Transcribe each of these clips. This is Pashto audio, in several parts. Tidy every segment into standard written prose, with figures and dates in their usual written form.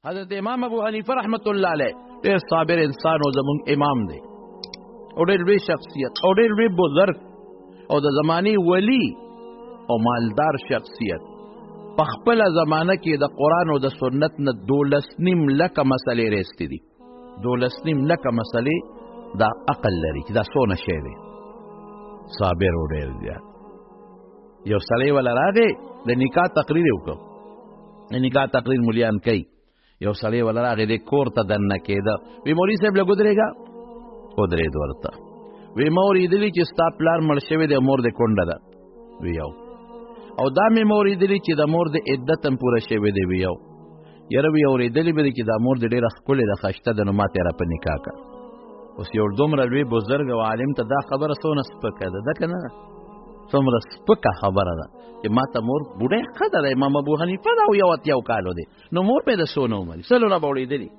حضرت امام ابو حنیفه رحمت الله علیه ډېر صابر انسان او زمونږ امام دی او ډېر لوی شخصیت او ډېر لوی بزرګ او د زمانې ولی او مالدار شخصیت. په خپله زمانه کې د قرآن او د سنت نه 12.5 لکه مسلې رایستې دي. 12.5 لکه مسلې دا عقل لري چې دا څونه شی دی. صابر او ډېر زیات. یو سړی ولا راغی د نکاح تقریر یې وکړ. د نکاح تقریر مولیان کوي. یو سړی ولا راغی د کور ته دننه کېده. وی مولوي صاحب لږ ودرېږه. ودرېد ورته. وی ما اورېدلي چې ستا پلار مړ شوی دی مور دې کونډه ده. وی یو. او دا مې اورېدلي چې د مور د عدت هم پوره شوی دی. وی یو. یاره وی اورېدلي به دي چې دا مور دې ډېره ښکلې ده ښایسته ده نو ما تېره په نکاح کړه. اوس یو دومره لوی بزرګ او عالم ته دا خبره څونه سپکه ده ده که نه؟ څومره سپکه خبره ده چې ما ته مور بوډۍ ښه ده د امام ابو حنیفه ده او 81 کالو دی نو مور مې د څونه عمر سلونه به اورېدلي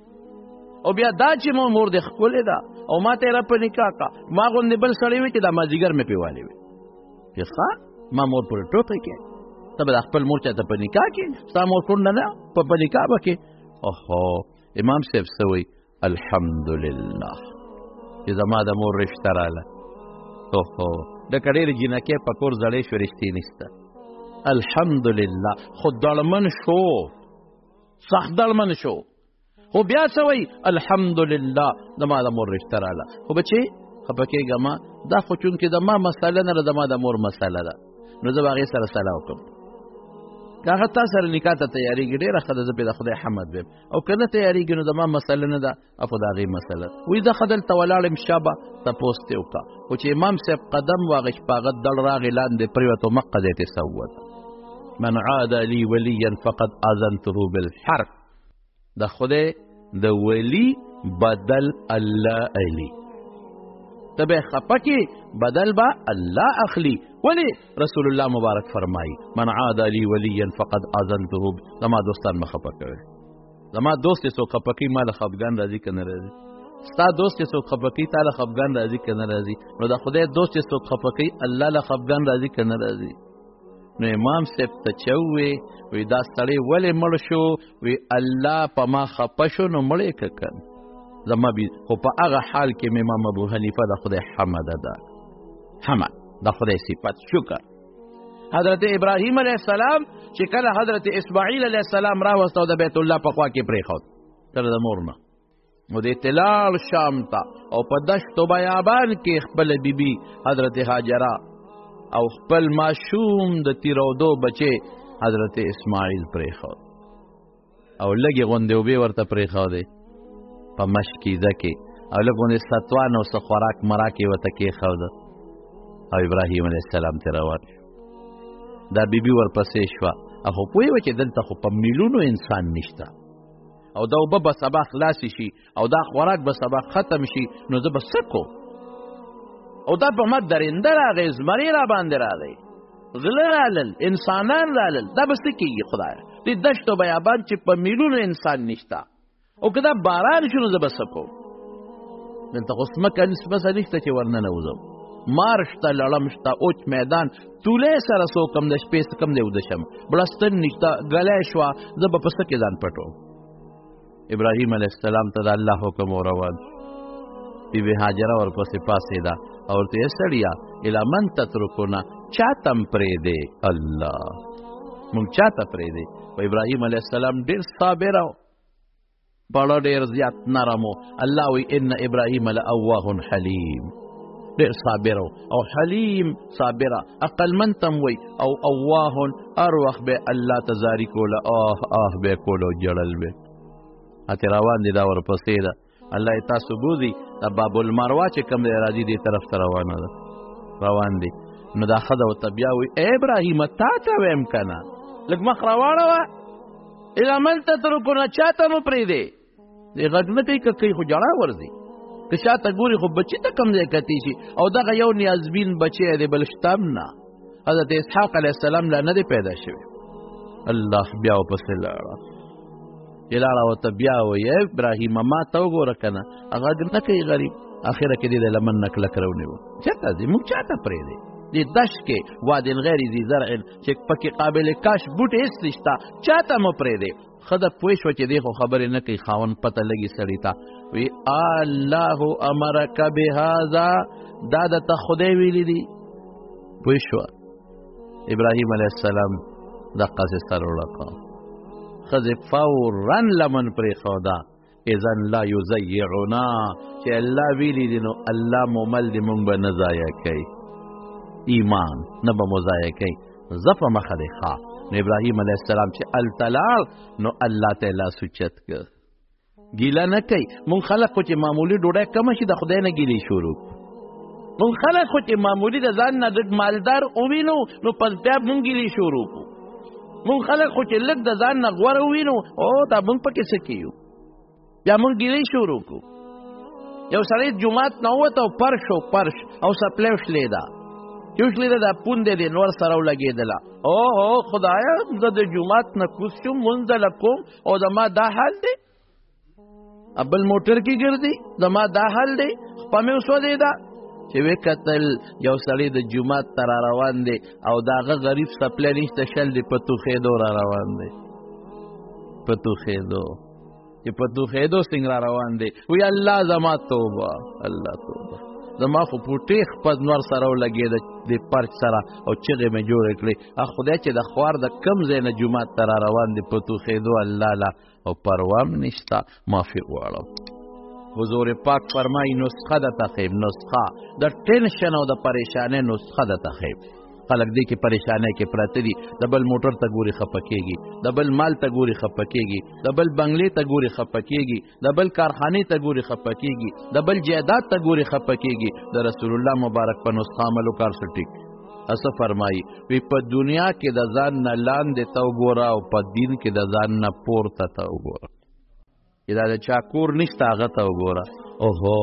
او بیا دا چې مور دې ښکلې ده او ما تېره په نکاح کړه ما غوندې بل سړی وي چې دا مازدیګر مې پې والې وي چې ښه ما مور پورې ټوکې کې ته به د خپل مور چاته په نکاح کې ستا مور کونډه نه په نکاح به کې اوهو امام صاحب څه وایي الحمدلله چې زما د مور رشته راله اوهو دکه ډېرې جینکې په کور زړې شو رشتې نشته الحمدلله خو دړمن شو سخت دړمن شو خو بیا څه وایي الحمدلله زما د مور رشته راله خو بچې خفه کېږه ما دا خو چونکې د ما مسله نه ده زما د مور مسله ده نو زه به هغې سره صلاح وکړم که هغه تا سره نکاح ته تیارېږي ډېره ښه ده زه پرې د خدای حمد ویم او که نه تیارېږي نو زما مسله نه ده خو د هغې مسله وایي زه ښه دلته ولاړم شابه تپوس ترې وکړه خو چې امام صاحب قدم واغېست په هغه دړ راغې لاندې پرېوت مقه ځای ترې سوت من عاد لي ولیا فقد آذنته بالحرب د خدای د ولی بدل الله علی ته به خفه کې بدل به الله اخلي ولی رسول الله مبارک فرمایي من عاد لي ولیا فقد آذنته زما دوستان مه خفه کوئ زما دوست چې څوک خفه کوي ما له خفګان راځي که نه راځي ستا دوست چې څوک خفه کوي تا له خفګان راځي که نه راځي نو د خدای دوست چې څوک خفه کوي الله له خفګان راځي که نه راځي نو امام صاحب ته چې ووی دا سړی ولې مړ شو وی الله په ما خفه شو نو مړ یې که کن زما خو په هغه حال کې مې امام ابو حنیفه د خدای حمد ده حمد د خدای صفت شکر حضرت ابراهیم علیه السلام چې کله حضرت اسماعیل علیه السلام راوست او د بیت الله په خوا کې پرېښود تر د مور نه نو د اطلاع شام ته او په دشت و بیابان کې خپل بیبي حضرت هاجره او خپل ماشوم د تیرودو بچې حضرت اسماعیل پرېښود او لږې غوندې اوبې ورته پرېښودې په مشکیزه کې او لږ غوندې ستوان او څه خوراک مراک یې ورته کېښوده او ابراهیم علیه السلام ترې روان شو دا بیبي ورپسې شوه خو پوهې وه چې دلته خو په میلیونو انسان نشته او دا اوبه به سبا خلاصې شي او دا خوراک به سبا ختم شي نو زه به څه کوم او دا په ما درنده راغی زمري را باندې راغی غله رالل انسانان رالل دا به څه کېږي خدایه دې دشت و بیابان چې په میلیونو انسان نشته او که دا باران شو نو زه به څه کوم دلته خو ځمکه نشته چې ورننوځم مار شته لړم شته اوچ میدان تولی سره څوک هم د شپې څه کم دی وده شم بړستن نشته ګلی شوه زه به په څه کې ځان پټوم ابراهیم علیه السلام ته د الله حکم وروان بی بی هاجره ورپسې پاڅېده او ورته یې سړیه الی من تترکونه چاته م پرېږدې الله مونږ چاته پرېږدې و ابراهیم علیه السلام ډېر صابر او بړه ډېر زیات نرم و الله وی ان ابراهیم لأواه حلیم ډېر صابر او حلیم صابره عقلمند تم وی او اواه هر وخت به الله ته زاري کوله به یې کوله او جړل به هتې روان دي دا ورپسې ده الله یې تاسو بوځي دا باب المروه چې کوم دی راځي دې طرف ته روانه ده روان دي نو دا ښځه ورته بیا وایي ای ابراهیم تا ته ویم که نه لږ مخ راواړه وه الی من تترکونه چاته مو پرېږدې دې غږ نه کوي که کوي خو جړا ورځي که شاته ګوري خو بچي ته کم ځای کتی شي او دغه یو نیازبین بچی دی بل شته هم نه حضرت اسحاق علیه السلام لا نه دی پیدا شوی الله بیا ورپسې لاړه چې لاړه ورته بیا وایي ابراهیمه ما ته وګوره که نه هغه نه کوي غریب اخره کې دې د لمن نه کلک راونیوه چېرته ځي موږ چاته پرېږدې دی دشت کې وادن غیر ذی زرع چې پکې قابل کاش بوټ هیڅ نشته چاته مه پرېږدې. ښځه پوه شوه چې دی خو خبرې نه کوي، خاوند پته لګي سړي ته، وی الله امرک بهذا، دا درته خدای ویلی دي. پوه شوه ابراهیم علیه السلام دقسې سر وړکه، ښځې فورا لمن پرېښوده، اذن لا یضیعنا، چې الله ویلی دي نو الله مومل دی مونږ به نه ضایع کوي، ایمان نه به مو ضایع کوي، زه په مخه دی ښه. نو ابراهیم علیه السلام چې هلته لاړ نو الله ته یې لاس اوچت کړ. ګیله نه کوي. مونږ خلک خو چې معمولي ډوډۍ کمه شي د خدای نه ګیلې شروع کړو. مونږ خلک خو چې معمولي د ځان نه ډېر مالدار ووینو نو پس بیا مونږ ګیلې شروع کړو. مونږ خلک خو چې لږ د ځان نه غوره ووینو او دا مونږ پکې څه کیو، بیا مونږ ګیلې شروع کړو. یو سړی جومات نه ووت او پرش او سپلی وشلېده، چې وشلېده دا پوندې د نور سره ولګېدله، او خدایه زه د جومات نه کوز شوم مونځله کوم او زما دا حال دی، بل موټر کې ګرځي زما دا حال دی، خپه مې وسوځېده. چې ویې کتل یو سړی د جومات ته را روان دی او د هغه غریب سپلی نشته، شل دی په توخېدو را روان دی، په توخېدو چې په توخېدو څنګه را روان دی. وی الله زما توبه، الله توبه، زما خو پوټې خپل نور سره ولګېده د پرچ سره او چغې مې جوړې کړې. خدای چې د خوار د کم ځای نه جومات ته را روان دی په توخېدو الله لا او پروا م نشته، معافي غواړم. حضور پاک فرمایي نسخه درته ښیم، نسخه د ټینشن او د پریشانۍ نسخه درته ښیم. خلک دې کې پریشانۍ کې پراته دي، د بل موټر ته ګوري خفه کېږي، د بل مال ته ګوري خفه کېږي، د بل بنګلې ته ګوري خفه کېږي، د بل کارخانې ته ګوري خفه کېږي، د بل جایداد ته ګوري خفه کېږي. د رسول الله مبارک په نسخه عمل وکړ څه ټیک. اسه فرمایي وی په دنیا کې د ځان نه لاندې ته وګوره او په دین کې د ځان نه پورته ته وګوره. چې دا د چا کور نشته هغه ته وګوره، اوهو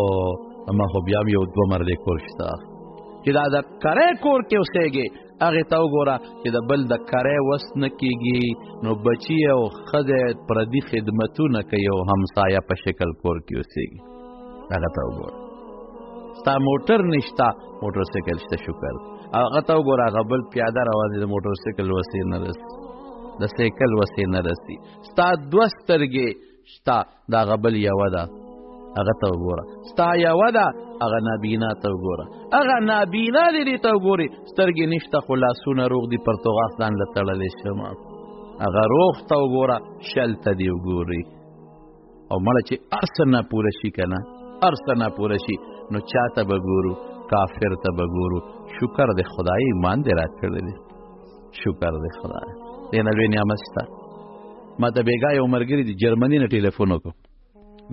اما خو بیا هم یو دوه مردې کور شته. چې دا د کری کور کې اوسېږي هغې ته وګوره چې د بل د کری وس نه کېږي نو بچي او ښځې پردي خدمتونه کوي او همسایه په شکل کور کې اوسېږي، هغه ته وګوره. ستا موټر نشته، موټر سایکل شته، شکر. هغه ته وګوره هغه بل پیاده روان دی، د موټر سایکل وسې نه رسي، د سایکل وسې نه رسي. ستا دوه سترګې شته، د هغه بل یوه ده، هغه ته وګوره. ستا یوه ده، هغه نابینا ته وګوره. هغه نابینا دی دې ته وګورې، سترګې نشته خو لاسونه روغ دي، پرتوغاس ځان له تړلی شمه. هغه روغ ته وګوره، شل ته دې وګوري. او مړه چې هر څه نه پوره شي که نه، هر څه نه پوره شي نو چا ته به ګورو؟ کافر ته به ګورو. شکر د خدای ایمان دې راکړی دی، شکر د خدای، دې نه لوی نعمت شته. ما ته بیګا یو ملګري د جرمني نه ټلیفون وکړو،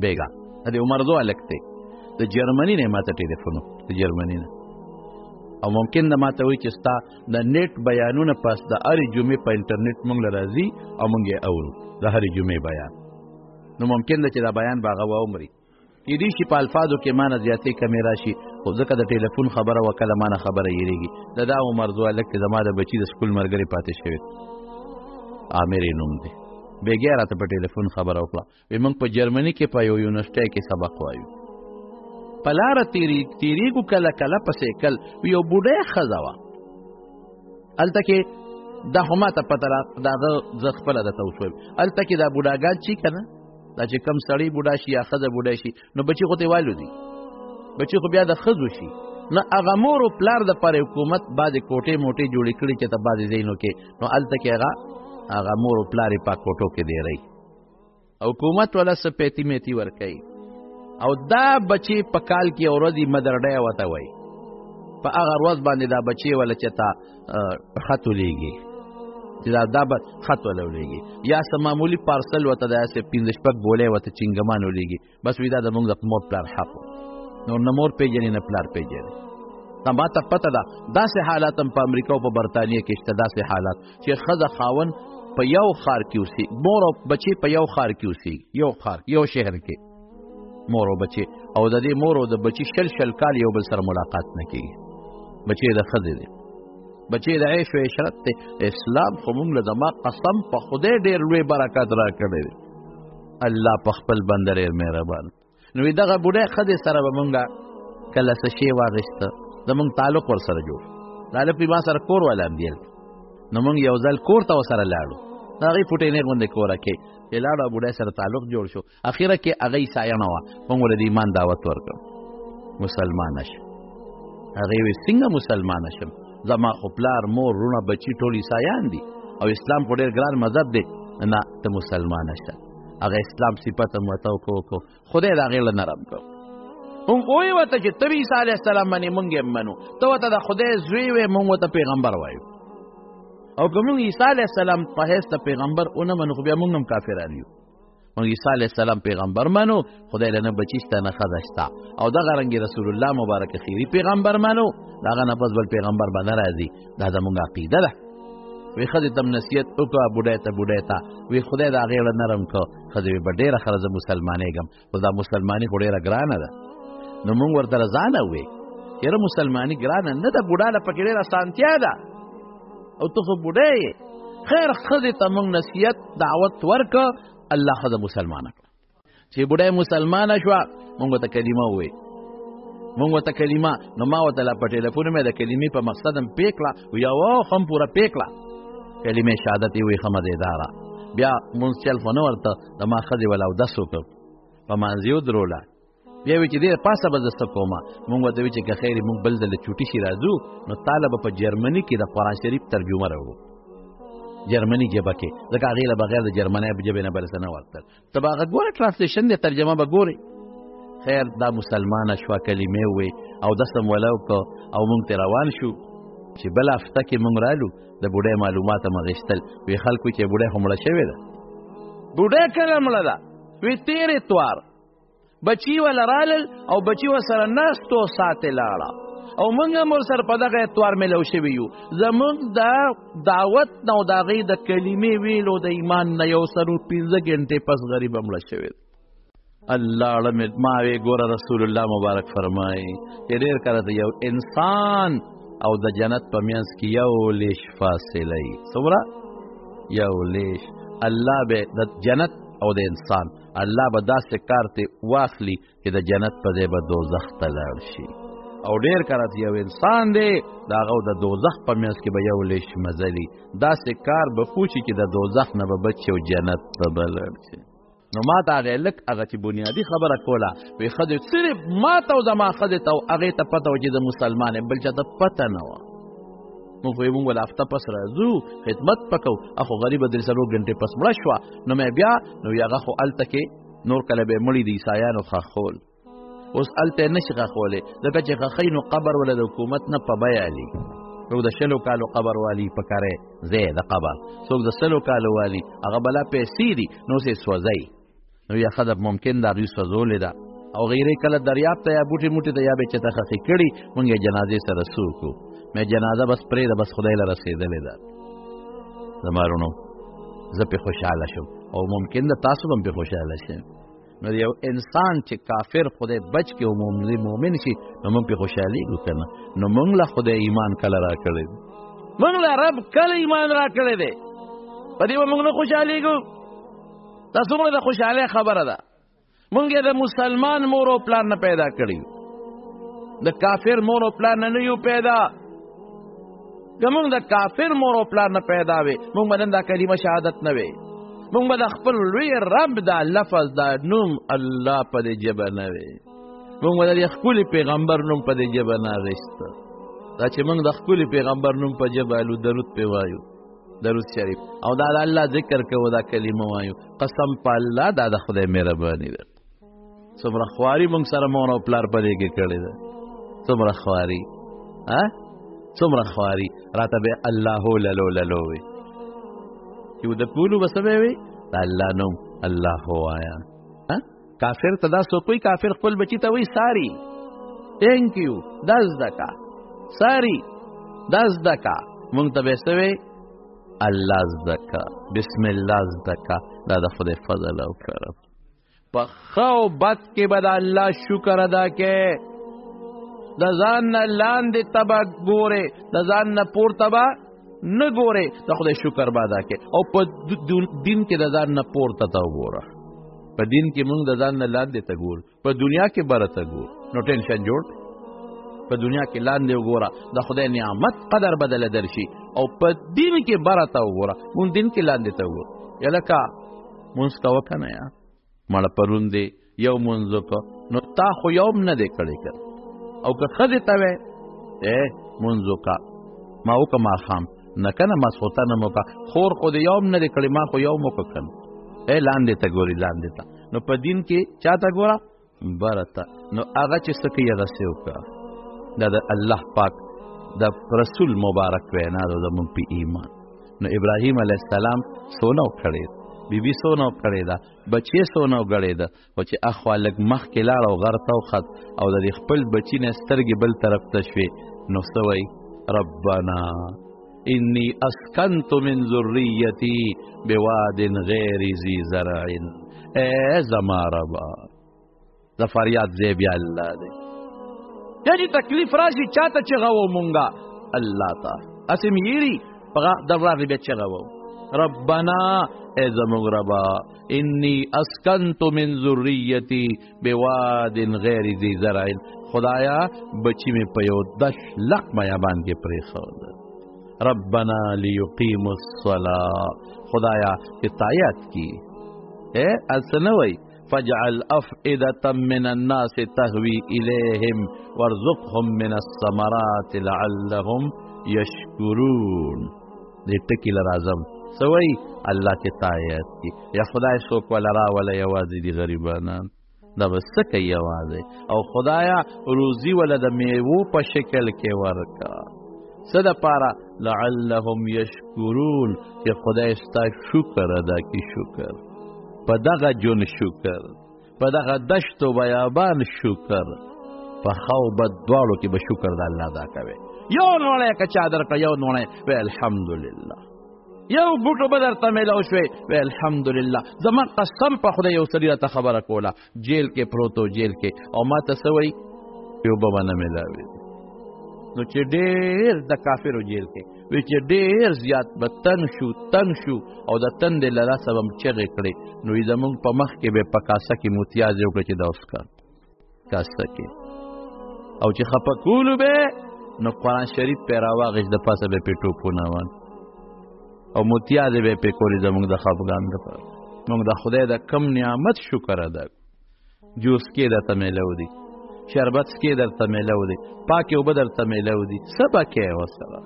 بیګا د عمرزو هلک دی، د جرمني نه ما ته ټلیفون وکړو، د جرمني نه. او ممکن د ما ته وایي چې ستا د نیټ بیانونه پس د هرې جمعې په انټرنیټ مونږ له راځي او مونږ یې اورو، د هرې جمعې بیان. نو ممکن ده چې دا بیان به هغه واومري، کېدای شي په الفاظو کې ما نه زیاتې کمې راشي، خو ځکه د ټلیفون خبره وکله ما نه خبره هېرېږي. د دا عمرزو هلک چې زما د بچي د سکول ملګری پاتې شوی، عامر یې نوم دی. بیګیا راته په ټلیفون خبره وکړه، وایي موږ په جرمني کې په یو یونیورسټۍ کې سبق وایو، په لاره تېرېږو کله کله په سایکل، یو بوډۍ ښځه وه هلته کې. دا خو ما ته پته دا زه خپله درته وشویم، هلته کې دا بوډاګان چې که نه، دا چې کم سړی بوډا شي یا ښځه بوډا شي نو بچي خو ته یې والوځي، بچي خو بیا د ښځو شي. نه هغه مور و پلار دپاره حکومت بعضې کوټې موټې جوړې کړي چې ته بعضې ځایونو کې نو هلته کې هغه مور و پلار یې په کوټو کې دیری، حکومت والا څه پیتي میتي ورکوي. او دا بچې په کال کې یو ورځ مدر ډے ورته وایي، په هغه ورځ باندې دا بچې والا چې ته خط ولیږي، چې دا به خط ولا ولیږي، یا څه معمولي پارسل ورته داسې 5-6 بولې ورته چنګمان ولیږي، بس وایي دا زموږ د مور پلار حق و، نور نه مور پېژني نه پلار پېژني. دا ما ته پته ده داسې حالات هم په امریکا او په برطانیه کې شته، داسې حالات چې ښځه خاوند په یو ښار کې اوسي، مور او بچې په یو ښار کې اوسي، یو ښار یو شهر کې مور او بچې، او د دې مور او د بچي شل کال یو بل سره ملاقات نه کېږي. بچې د ښځې دی، بچې د عیش و عشرت دی. اسلام خو موږ له زما قسم په خدای ډېر لوی برکت را کړی دی، الله په خپل بنده ډېر مهربان. نو دغه بوډۍ ښځې سره به مونږ کله څه شی واخېسته، زمونږ تعلق ورسره جوړ، غالب کې ما سره کور والا هم دی نو موږ یو ځل کور ته ورسره لاړو د هغې پوټۍ نه غوندې کوره کې چې لاړو بوډۍ سره تعلق جوړ شو اخره کې هغه عیسایانه وه موږ ورته د ایمان دعوت ورکړ مسلمانه شو هغې ویل څنګه مسلمانه شم زما خو پلار مور وروڼه بچي ټول عیسایان دي او اسلام خو ډېر ګران مذهب دی نه ته مسلمانه شه هغه اسلام صفت هم ورته وکړو خدای د هغې له نرم کړو موږ ووایو ورته چې ته عیسی علیه السلام باندې موږ یې منو ته ورته د خدای زوی وې موږ ورته پیغمبر وایو او که موږ عیسی علیه السلام په حیث د پیغمبر ونه منو خو بیا موږ هم کافران یو موږ عیسی علیه السلام پیغمبر منو خدای له نه بچي شته نه ښځه شته او دغه رنګې رسول الله مبارک خیري پیغمبر منو د هغه نه پس بل پیغمبر به نه راځي دا زموږ عقیده ده وی ښځې ته نصیحت وکړه بوډۍ ته وی خدای د هغې له نرم کړه ښځې وی به ډېره ښه زه مسلمانېږم خو دا مسلماني خو ډېره ګرانه ده نو موږ ورته رضانه وې یاره مسلماني ګرانه نه ده بوډا له پکې ډېره اسانتیا ده او ته خو بوډۍ یې خیر ښځې ته موږ نصیحت دعوت ورکړه الله ښځه مسلمانه کړه چې بوډۍ مسلمانه شوه موږ ورته کلمه ووې موږ ورته کلمه نو ما ورته لا په ټلیفون مې د کلمې په مقصد هم پې کړه یوه هم پوره پې کړه کلمې شهادت یې وایي ښه مزېداره بیا مونځ چل خو نه ورته د ما ښځې وله اودس وکړ په مانځې ودروله بیا وایي چې ډېر پاسه به زه څه کومه مونږ ورته وایي چې که خیر مونږ بل ځل چوټي شي راځو نو تاله به په جرمني کې د قرآن شریف ترجمه راوړو جرمني ژبه کې ځکه هغې له بغیر د جرمنۍ ژبې نه بل څه نه ورتل ته به هغه ګوره ټرانسلیشن دی ترجمه به ګورې خیر دا مسلمانه شوه کلمې ووې اودس هم وله وکړه او مونږ ترې روان شو چې بله هفته کې مونږ رالو د بوډۍ معلومات هم اخیستل وی خلکو چې بوډۍ خو مړه شوې ده بوډۍ کله مړه ده وی تېر اتوار بچي وله رالل او بچي ورسره ناستو ساتې لاړه او موږ هم ورسره په دغه اتوار میلو شوي یو زموږ د دعوت نه او د هغې د کلمې ویلو د ایمان نه یو سلو 15 ګنټې پس غریب هم مړه شوې ده الله اړه ما وی ګوره رسول الله مبارک فرمایي چې ډېر کله د یو انسان او د جنت په منځ کې یو لیش فاصله ای څومره یو لیش الله به د جنت او د انسان الله به داسې کار ته واخلي چې د جنت په ځای به دوزخ ته لاړ شي او ډېر کله یو انسان دی د هغه د دوزخ په منځ کې به یو لیش مزلي داسې کار به پوچي چې د دوزخ نه به بچي او جنت ته به لاړ شي نو ما ته هغې لږ هغه چې بنیادي خبره کوله وی ښځې صرف ما ته او زما ښځې ته او هغې ته پته وه چې زه مسلمان یم بل چا ته پته نه وه موږ خو یې موږ ول هفته پس راځو خدمت به کوو اخو غریبه 3 ګنټې پس مړه شوه نو مې بیا نو هغه خو هلته کې نور کله به یې مړي د عیسایانو ښخول اوس هلته یې نشي ښخولی ځکه چې ښخوي نو قبر وله د حکومت نه په بیه علي څوک د 20 کالو قبر والی په کارې ځای د قبر څوک د 100 کالو والی هغه بلا پیسې دي نو اوس یې سوځئ نو یا خدای ممکن دا دوی سوځولې ده او غیرې کله دریاب ته یا بوټي موټي ته یا به چېرته ښخې کړي مونږ یې جنازې سره سوکو مې جنازه بس پرېږده بس خدای له رسېدلې ده زما وروڼو زه پې خوشحاله شم او ممکن ده تاسو به هم پې خوشحاله شئ نو یو انسان چې کافر خدای بچ کړي او مؤمن شي نو مونږ پې خوشحالېږو که نه نو مونږ له خدای ایمان کله را کړی دی مونږ له رب کله ایمان را کړی دی په دې به مونږ نه خوشحالېږو دا څومره د خوشحالۍ خبره ده مونږ یې د مسلمان مور او پلار نه پیدا کړي د کافر مور او پلار نه یو پیدا که مونږ د کافر مور او پلار نه پیدا وې مونږ به نن دا کلمه شهادت نه وې مونږ به د خپل لوی رب دا لفظ دا نوم الله په دې ژبه نه وې مونږ به د ښکلي پیغمبر نوم په دې ژبه نه اخیسته دا چې مونږ د ښکلي پیغمبر نوم په ژبه الو درود پې وایو درود شریف او دا د الله ذکر کوو دا کلمه وایو قسم په الله دا د خدای مهرباني ده څومره خواري مونږ سره مور او پلار په دې کې کړې ده څومره خواري څومره خواري راته به الله للو للو وي چې د پولو به څه به وي د الله نوم الله وایا کافر ته دا څوک وایي کافر خپل بچي ته وایي ساري تھینک یو دا زده کا ساري دا زده کا مونږ ته به څه وایي الله زده کا بسم الله زده کا دا د خدای فضل او کرم په ښه او بد کې به د الله شکر ادا کې د ځان نه لاندې ته به ګورې د ځان نه پورته به نه ګورې د خدای شکر به ادا کې او په دین کې د ځان نه پورته ته وګوره په دین کې مونږ د ځان نه لاندې ته ګورو په دنیا کې بره ته ګورو نو ټینشن جوړ په دنیا کې لاندې وګوره د خدای نعمت قدر بدله درشي او په دین کې برته وګوره مونږ دین کې لاندې ته وګوره یا لکه مونځ کوه که نه یا مړه پرون دی یو مونځ وکړه نو تا خو یو هم نه دی کړی که او که ښځې ته وی مونځ وکړه ما وکړه ماښام نه که نه ماسخوتن هم وکړه خور خو د یو هم نه دی کړی ما خو یو هم وکړه که نه لاندې ته ګوري لاندې ته نو په دین کې چا ته ګوره برته نو هغه چې څه کوي هغسې وکړه دا د الله پاک د رسول مبارک وینا ده زموږ په ایمان نو ابراهیم علیه السلام سونه وکړی بی بی سونه وکړی ده بچی سونه وګړی ده خو چې اخوا لږ مخکې لاړ او غر ته وخت او د دې خپل بچي نه سترګې بل طرف ته شوې نو څه وایي ربنا انی اسکنت من ذریتی بواد غیر ذی زرع اے زما ربا د فریاد ځای بیا الله دی یعنی تکلیف راشي چاته چغه و مونږه الله ته اسې میری په دراغې بیا چغه و ربنا اے زموږ ربا انی اسکنت من ذریتی بواد غیر ذی زرع خدایا بچی می په یو 10 لک میابان کې پرېښود ربنا لیقیموا الصلاة خدایا هدایت کی السنوی فاجعل افئدة من الناس تهوی الیہم وارزقهم من الثمرات لعلهم یشکرون دې ټکی لرازم سوی الله کی هدایت کی یا خدای څوک ولا را ولا یوازې دي غریبانان دا بس کوي یوازې او خدایا روزي ولا د میوو په شکل کې ورکا صد پارا لعلهم یشکرون کہ خدای ستا شکر ادا کی شکر پا دغا جن شکر پا دغا دشت و بیابان شکر پا خواب دوارو کی بشکر دا اللہ دا کوئے یو نوڑے کا چادر کا یو نوڑے وی الحمدللہ یو بوٹو بدر تا میلاو شوی وی الحمدللہ زمان قسم پا خدای یو سری تا خبر کولا جیل کے پروتو جیل کے او ما تسوی یو بابا نمیلاوی نو چې ډېر د کافرو جیل کې وی چې ډېر زیات به تنګ شو او د تندې له لاسه به م چغې کړې نو زمونږ په مخ کې به په کاسه کې متیازې وکړه چې دا اوس کاسه کې او چې خفه کولو به نو قرآن شریف پې راواغېش د پاسه به پې ټوپونه ون او متیازې به پې کولې زمونږ د خفګان دپاره مونږ د خدای د کم نعمت شکر ادا جوس کې درته میلو دي شربت کې درته میلو دي پاکې اوبه درته میلو دي څه به کوې ورسره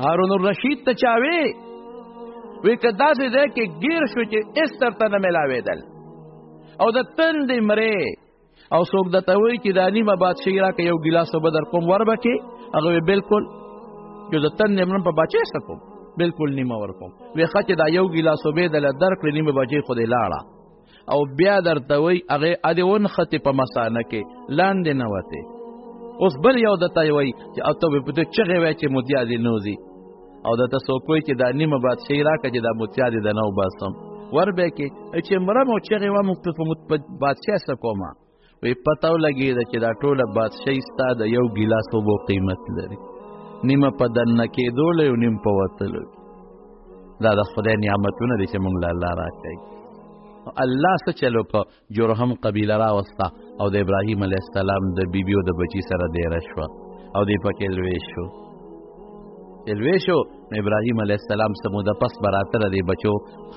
هارون الرشید ته چا وی که داسې دی کې ګیر شو چې هېڅ درته نه میلاوېدل او د تندې مرې او څوک درته وایي چې دا نیمه بادشاهي راکړه یو ګیلاس اوبه در کوم ور به کې هغه وی بلکل چې د تندې مرم په بچې څه کوم بلکل نیمه ورکوم وی ښه چې دا یو ګیلاس اوبې دله درکړې نیمه بچې خو دې لاړه او بیا درته وایي هغې ادې ونښتې په مثانه کې لاندې نه وتې اوس بل یو درته وایي چې او ته په چغې وایي چې متیازې نوځي او درته څوک وایي چې دا نیمه بادشاهي راکړه چې دا متیازې د نه وباسم ور به کې چې مرم او چغې وم په بادشاه څه کومه وی پته ولګېده چې دا ټوله بادشاهي ستا د یو ګیلاس اوبو قیمت لري نیمه په دننه کېدو یو نیم په وتلو دا د خدای نعمتونه دي چې مونږ له الله راکوي الله څه چلو که جرهم قبیله راوسته او د ابراهیم علیه السلام د بیبیو د بچی سره دیره شوه او دی پکې لوی شو ابراهیم علیه السلام څه موده پس به راته د دې بچو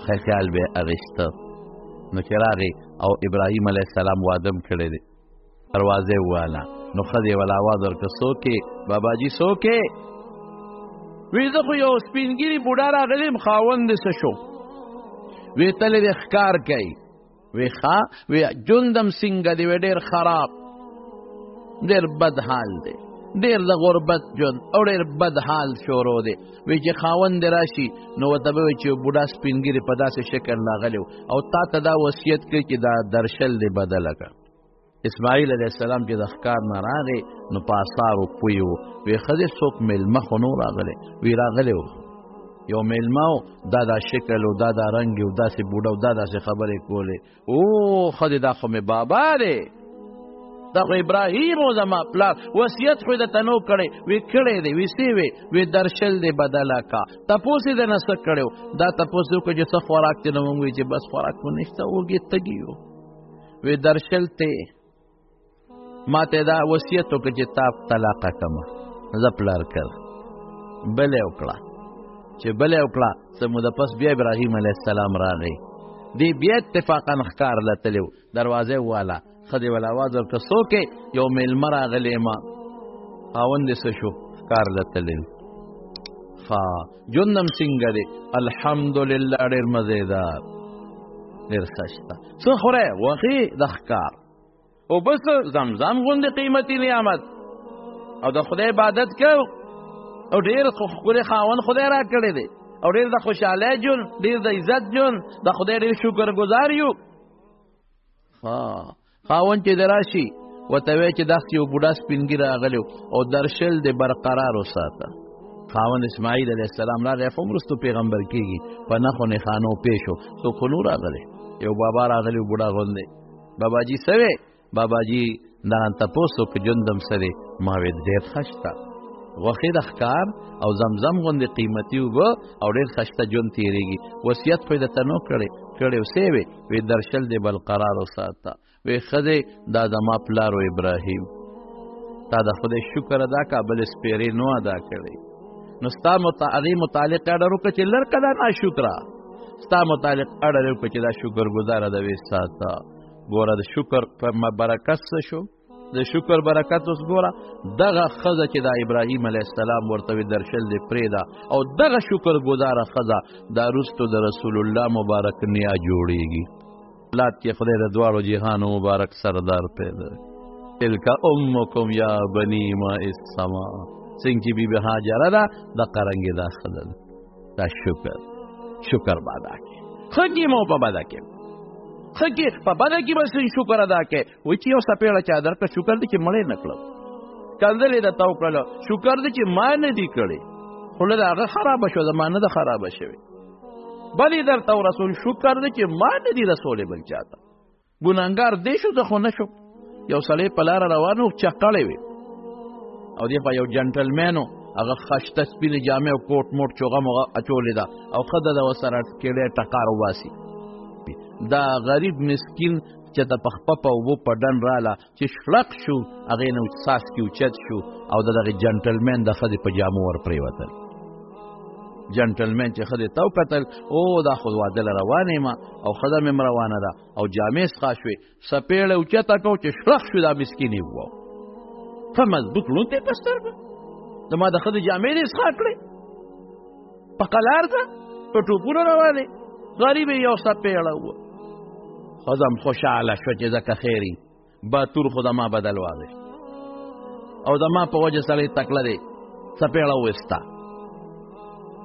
خیال به اغېسته نو چې راغی او ابراهیم علیه السلام وادم کړی دی دروازې وواله نو ښځې وله اواز ورکړه څوکې باباجي څوکې وی زه خو یو سپینګیري بوډا راغلی یم خاوند دې څه شو وی تلې دې ښکار کوي وی ښه وی جندم څنګه دی وی ډېر خراب ډېر بد حال دی ډېر د غربت ژوند او ډېر بد حال شروع دی وی چې خاوند دې راشي نو ورته به وایي چې بوډا سپینګیري په داسې شکل راغلی و او تا ته دا وصیت کوي چې دا درشل دې بدله کړه اسماعیل علیه السلام چې د ښکار نه راغی نو په اثارو پوی و وی ښځې څوک میلمه خو نو راغلی وی راغلی و یو میلمه و دا شکل و دا رنګ و داسې بوډا و داسې خبرې کولې او ښځې دا خو مې بابا دی دا خو ابراهیم و زما پلار وصیت خو یې درته نو کړی وی کړی دی وی څه وی درشل دی بدله کا تپوس یې درنه څه کړی و دا تپوس یې وکړو چې څه خوراک دی نو موږ وایي چې بس خوراک خو نشته وږې تږي و وی درشل ته ما ته دا وصیت وکړ چې تا طلاقه کړمه زه پلار کړ بلې وکړه چې بلې وکړه څه موده پس بیا ابراهیم علیه السلام راغی دی بیا اتفاقا ښکار له تللی و دروازې والا ښځې وله اواز ورکړه څوک یو میلمه راغلی ما خاوند یې څه شو ښکار له تللی ژوندم څنګه دی الحمدلله ډېر مزېدار ډېر ښه څه خورئ غوښې د ښکار او بس زمزم غوندې قیمتي نعمت او د خدای عبادت کوو او ډېر ښکلی خاوند خدای را کړی دی او ډېر د خوشحالۍ ژوند ډېر د عزت ژوند د خدای ډېر شکر ګزار یو خاوند چې د راشي ورته وایي چې داسې یو بوډا سپین ږیره راغلی او درشل دې برقرار وساته خاوند اسماعیل علیه السلام راغی خو وروستو پیغمبر کېږي په نښو نښانو پېښ شو څوک خو نور راغلی یو بابا راغلی و بوډا غوندې باباجي څه وې باباجي دا نن تپوس وکړ ژوندم څه دی ما وې ډېر ښه شته غوښې د ښکار او زمزم غوندې قیمتي اوبه او ډېر ښه شته ژوند تېرېږي وصیت خو یې درته نو کړی وسې وې وې درشل دې برقرار وساته وې ښځې دا زما پلار و ابراهیم تا د خدای شکر ادا کا بل سپېرې نو ادا کړی نو ستا هغې متعلق اډر وکړه چې لر که دا ناشکره ستا متعلق اډر وکړه چې دا شکر ګزاره ده وې ساته ګوره د شکر په برکت څه شو د شکر برکت اوس ګوره دغه ښځه چې دا ابراهیم علیه السلام ورته وې درشل دې پرېږده او دغه شکر ګزاره ښځه دا وروستو د رسول الله مبارک نیا جوړېږي اولاد کې خدای د دواړو جهانو مبارک سردار پیدا تلک امکم یا بنی ماء السما څنګه چې بیبي هاجره ده د قرنګې دا ښځه ده دا شکر به ادا کړي ښه کې مو په بده کې ښه کې په بده کې به شکر ادا کړې وایي چې یو څپېړه چا درکړه شکر دی چې مړې نه کړم کنځلې درته وکړله شکر دی چې ما نه دي کړې خوله د هغه خرابه شوه زما نه ده خرابه شوې بل یې درته ورسول شکر دی چې ما نه دي رسولی بل چاته ګناهګار دی شو زه خو نه شم یو سړی په لاره روان و چقړې وې او دی په یو جنټلمین و هغه خشته سپینې جامې او کوټ موټ چوغه موغه اچولې ده او ښځه ده ورسره کېړی ټقار وباسي دا غریب مسکین چې د پخپه په اوبو په ډن راله چې شړق شو هغې نه څاڅکي اوچت شو او د دغې جنټلمین د ښځې په جامو ور پرېوتل جنټلمین چې ښځې ته وکتل او دا خو واده له روانې یم او ښځه مې هم روانه ده او جامې څښا شوې څپېړه اوچته کړو چې شړق شو دا مسکین یې وواو ښه مضبوط ړوند دی په سترګه زما د ښځې جامې دې څښا کړې په قلار ده په ټوپونو روانې غریب یې یو څپېړه وه ښځه هم خوشحاله شوه چې ځکه خیري باتور خو د ما بدل واغېست او د ما په وجه سړی تکړه دی څپېړه وویسته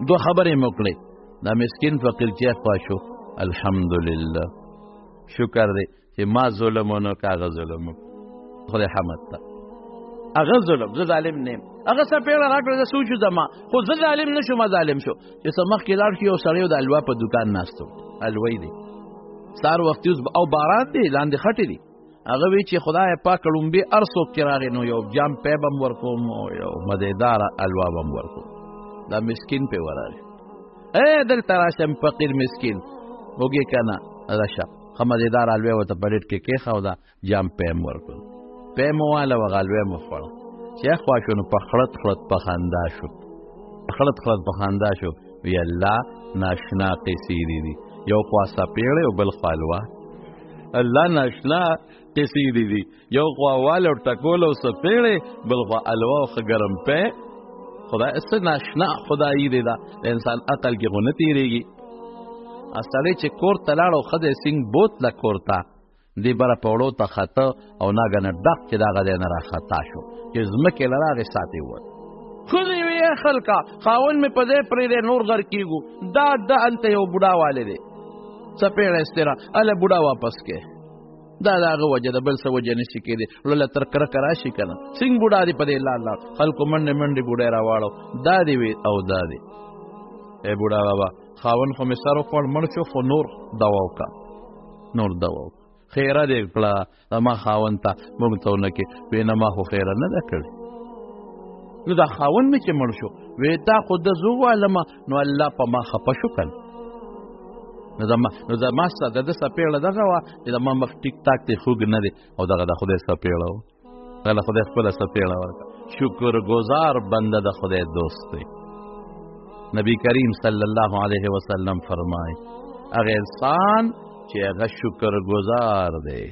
دوه خبرې مې وکړې دا مسکین فقیر چې خوا شو الحمدلله شکر دی چې ما ظلم ونه که هغه ظلم خدای حمد ته هغه ظلم زه ظالم نه یم هغه څپېړه راکړه زه سوچو زما خو زه ظالم نه شوم ظالم شو چې څه مخکې لاړ شو یو سړی د الوا په دوکان ناست و الوی دی سهار وختي او باران دی لاندې خټې دي هغه وی چې خدای پاک لومبي هر څوک چې راغی نو یو جام پیب هم ورکوم او یو مزېداره الوا به هم ورکوم دا مسکین پې ورغی دلته راشه فقیر مسکین وږې که نه راشه ښه مزېداره الوی ورته په ډېټ کې کېښوده جام پی هم ورکړو پی مو واله هغه الوی مو خوړه چې خوا شو نو په خړت خړت په خندا شو خړت خړت په خندا شو وی الله ناشنا قصې دي یو خوا څپېړې او بل خوا الوا الله ناشنا قصې دي یو خوا واله او ټکول او څپېړې بل خوا الوا او ښه ګرم پی خدای څه ناشنا خدایي دی دا د انسان عقل کې خو نه تېرېږي سړی چې کور ته لاړ او ښځه یې سینګ بوتله کور ته دې بره په وړو ته خطه او ناګنه ډک چې دغه دی نه راخطا شو چې ځمکې له راغې ساتې ووت ښځې وې خلکه خاوند مې په ځای پرېږدی نور غر کېږو دا هلته یو بوډا والی دی څپېړه استرا هله بوډا واپس کې دا د هغه وجه ده بل څه وجه نشي کېدی وړله تر کرکه راشي که نه څنګه بوډا دی په دې لار لاړ خلکو منډې منډې بوډۍ راواړو دا دې وي او دا دی ای بوډا بابا خاوند خو مې سر وخوړ مړ شو خو نور دوا وکړه نور دوا وکړه خیره دې کړه زما خاوند ته موږ ته ونه کې وی نه ما خو خیره نه ده کړې نو دا خاوند مې چې مړ شو وی دا خو ده زه ووالمه نو الله په ما خفه شو که نو زما سره د ده څپېړه دغه وه چې زما مخ ټیک تاک دی خوږ نه دی او دغه د خدای څپېړه و هغه خدای خپله څپېړه ورکړه. شکرګزار بنده د خدای دوست دی. نبی کریم صلی الله علیه وسلم فرمای هغه انسان چې هغه شکرګزار دی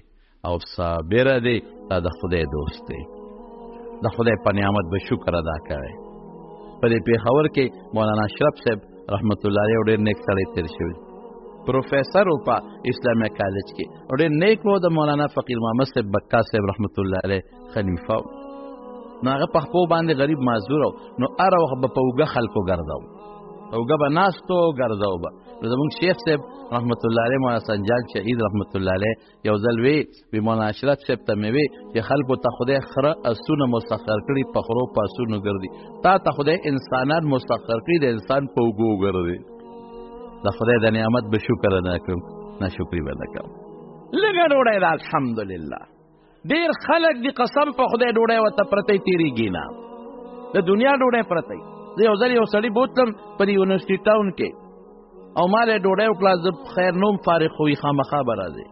او صابر دی دا د خدای دوست دی. د خدای په نعمت به شکر ادا کوي. په دې پېښور کې مولانا اشرف صاحب رحمت الله علیه ډېر نیک سړی تېر شوی، پروفیسر و په اسلامي کالج کې، ډېر نیک و. د مولانا فقیر محمد صاحب بکا صاحب رحمت الله علیه خلیفه و. نو هغه په خپو باندې غریب معذور و، نو هر وخت به په اوږه خلکو ګرځاو، اوږه به ناستو ګرځاو به. نو زمونږ شیخ صاحب رحمت الله علیه مولانا سنجان شهید رحمت الله علیه یو ځل وی مولانا اشرف صاحب ته مې وی چې خلکو ته خدای خره اسونه مسخر کړي، په خرو په اسونو ګرځي، تا ته خدای انسانان مسخر کړي، د انسان په اوږو ګرځي. د خدای د نعمت به شکر ادا کړم، ناشکري به نه کوم. لږه ډوډۍ ده الحمدلله. ډېر خلک دي قسم په خدای ډوډۍ ورته پرتی تېرېږي نه، د دنیا ډوډۍ پرتی. زه یو ځل یو سړي بوتلم په یونیورسټي ټاون کې او ما له ډوډۍ وکړه، زه خیر نوم فارغ خوي خامخا به راځې.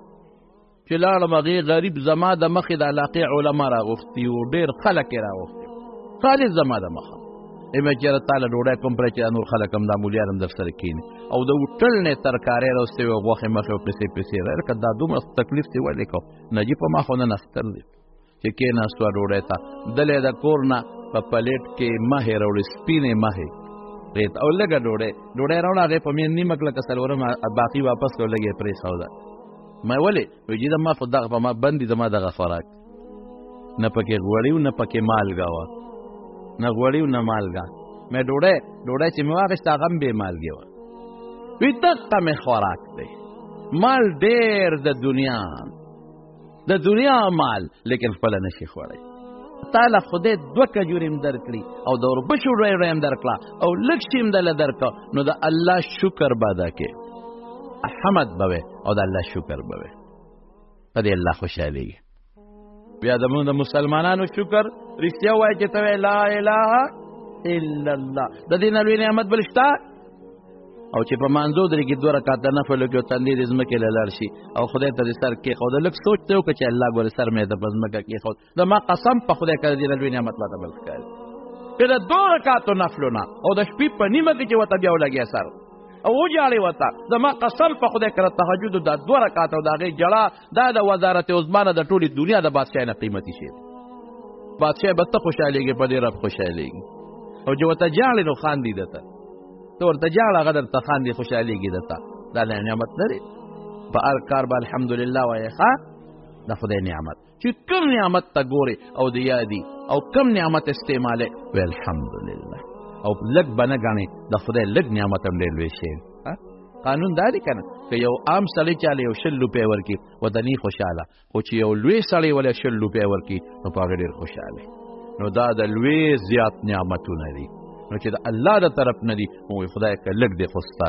چې لاړم هغې غریب زما د مخې د علاقې علما راغوښتي وو، ډېر خلک یې راغوښتي، خالص زما د مخه. ایمه چېرې تا له ډوډۍ کوم پرې چې نور خلک هم دا مولیان هم در سره کښېني او د هوټل نه ترکارۍ راوستې وې او غوښې مخې او پیسې پیسې لکه دا دومره تکلیف دې ولې کو. نجیب په ما خو نن اختر دی چې کېناستو ډوډۍ ته، دلې د کور نه په پلیټ کې مهې راوړې، سپینې مهې ریت او لږه ډوډۍ راوړه، هغې په مې نیمه کلکه څلورم باقي واپس کړو، لږ یې پرېښوده. ما ولې وایي چې ما خو دغه په ما بند دي زما دغه خوراک، نه پکې غوړي و نه پکې مالګه وه، نه غوړي و نه مالګه. مې ډوډۍ چې مې واخېسته هغه هم بې مالګې وه. وایي دغه مې خوراک دی، مال ډېر د دنیا مال، لیکن خپله نشي خوړی. تعالی خدای 2 کجورې هم درکړي او د وربشو ډوډۍ هم درکړه او لږ شي هم دله درکړه، نو د الله شکر به ادا کې، حمد به وې او د الله شکر به وې. په دې الله خوشحالېږي. بیا زموږ د مسلمانانو شکر رښتیا وایي چې ته وایې لا اله الا الله، د دې نه لوی نعمت بل شته؟ او چې په مانځو درېږي 2 رکعاته نفل وکړي او تندې دې ځمکې له لاړ شي او خدای ته دې سر کېښوده، لږ سوچ ته وکړه چې الله ګورې سر مې د په ځمکه کېښود، زما قسم په خدای که د دې نه لوی نعمت راته بل ښکاري. چې د 2 رکعاتو نفلو نه او د شپې په نیمه کې چې ورته بیا ولګیا سر او وجاړې ورته، زما قسم په خدای که د تهجدو دا 2 رکعاته او د هغې جړه دا د وزارت عظما نه د ټولې دنیا د بادشاه نه قیمتي شی دی. بادشاه به ته خوشحالېږي، په دې رب خوشحالېږي. او چې ورته جاړې نو خاندي درته، ته ورته جاړه هغه درته خاندي، خوشحالېږي درته. دا نعمت لري. په هر کار به الحمدلله وایې ښه د خدای نعمت. چې کوم نعمت ته ګورې او د یادي او کوم نعمت استعمالې وی الحمدلله، او لږ به نه ګڼې د خدای لږ نعمت هم ډېر لوی شی. قانون دا دی که نه، که یو عام سړی چاله یو 100 روپۍ ورکړي ورته نه خوشحاله، خو چې یو لوی سړی ولې 100 روپۍ ورکړي نو په هغې ډېر خوشحاله. نو دا د لوی زیات نعمتونه دي، نو چې د الله د طرف نه دي نو خدای که لږ دی خو ستا